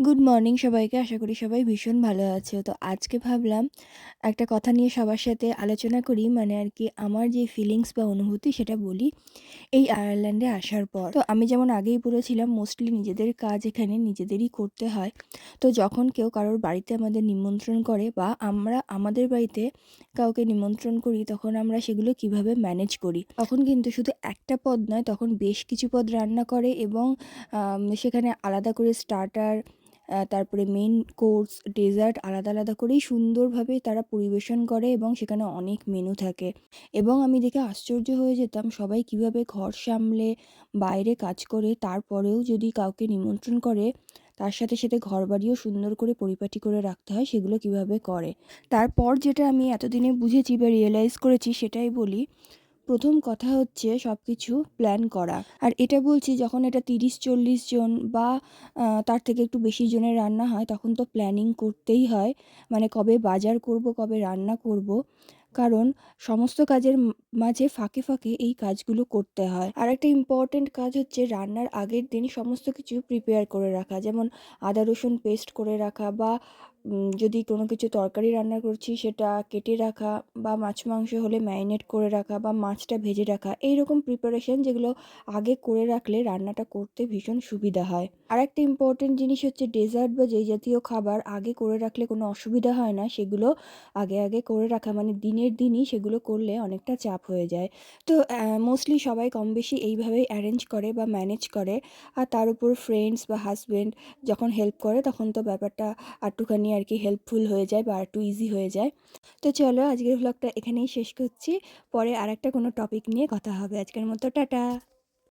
Good morning সবাইকে। আশা করি সবাই ভীষণ ভালো আছো। তো আজকে ভাবলাম একটা কথা নিয়ে সবার সাথে আলোচনা করি। মানে আর কি আমার যে ফিলিংস বা অনুভূতি সেটা বলি এই আয়ারল্যান্ডে আসার পর। তো আমি যেমন আগেই বলেছিলাম মোস্টলি নিজেদের কাজ এখানে নিজেদেরই করতে হয়। তো যখন কেউ কারোর বাড়িতে আমাদের নিমন্ত্রণ করে বা আমরা আমাদের বাড়িতে কাউকে নিমন্ত্রণ করি তখন আমরা সেগুলো কিভাবে ম্যানেজ করি। তখন কিন্তু শুধু একটা পদ নয়, তখন বেশ কিছু পদ রান্না করে এবং সেখানে আলাদা করে স্টার্টার, তারপরে মেইন কোর্স, ডেজার্ট আলাদা আলাদা করেই সুন্দরভাবে তারা পরিবেশন করে এবং সেখানে অনেক মেনু থাকে। এবং আমি দেখে আশ্চর্য হয়ে যেতাম সবাই কিভাবে ঘর সামলে বাইরে কাজ করে তারপরেও যদি কাউকে নিমন্ত্রণ করে তার সাথে সাথে ঘরবাড়িও সুন্দর করে পরিপাটি করে রাখতে হয় সেগুলো কিভাবে করে। তারপর যেটা আমি এতদিনে বুঝেছি বা রিয়েলাইজ করেছি সেটাই বলি। প্রথম কথা হচ্ছে সব কিছু প্ল্যান করা। আর এটা বলছি যখন এটা ৩০-৪০ জন বা তার থেকে একটু বেশি জনের রান্না হয় তখন তো প্ল্যানিং করতেই হয়। মানে কবে বাজার করব, কবে রান্না করব। কারণ সমস্ত কাজের মাঝে ফাঁকে ফাঁকে এই কাজগুলো করতে হয়। আর একটা ইম্পর্ট্যান্ট কাজ হচ্ছে রান্নার আগের দিন সমস্ত কিছু প্রিপেয়ার করে রাখা। যেমন আদা রসুন পেস্ট করে রাখা বা যদি কোনো কিছু তরকারি রান্না করছি সেটা কেটে রাখা বা মাছ মাংস হলে ম্যারিনেট করে রাখা বা মাছটা ভেজে রাখা, এইরকম প্রিপারেশন যেগুলো আগে করে রাখলে রান্নাটা করতে ভীষণ সুবিধা হয়। আর একটা ইম্পর্টেন্ট জিনিস হচ্ছে ডেজার্ট বা যেই জাতীয় খাবার আগে করে রাখলে কোনো অসুবিধা হয় না, সেগুলো আগে আগে করে রাখা মানে দিনের দিনই সেগুলো করলে অনেকটা চাপ হয়ে যায়। তো মোস্টলি সবাই কম বেশি এইভাবেই অ্যারেঞ্জ করে বা ম্যানেজ করে। আর তার উপর ফ্রেন্ডস বা হাজব্যান্ড যখন হেল্প করে তখন তো ব্যাপারটা একটুখানি আর কি হেল্পফুল হয়ে যায় বা একটু ইজি হয়ে যায়। তো চলো আজকের ভ্লগটা এখানেই শেষ করছি। পরে আরেকটা কোনো টপিক নিয়ে কথা হবে। আজকের মতো টাটা।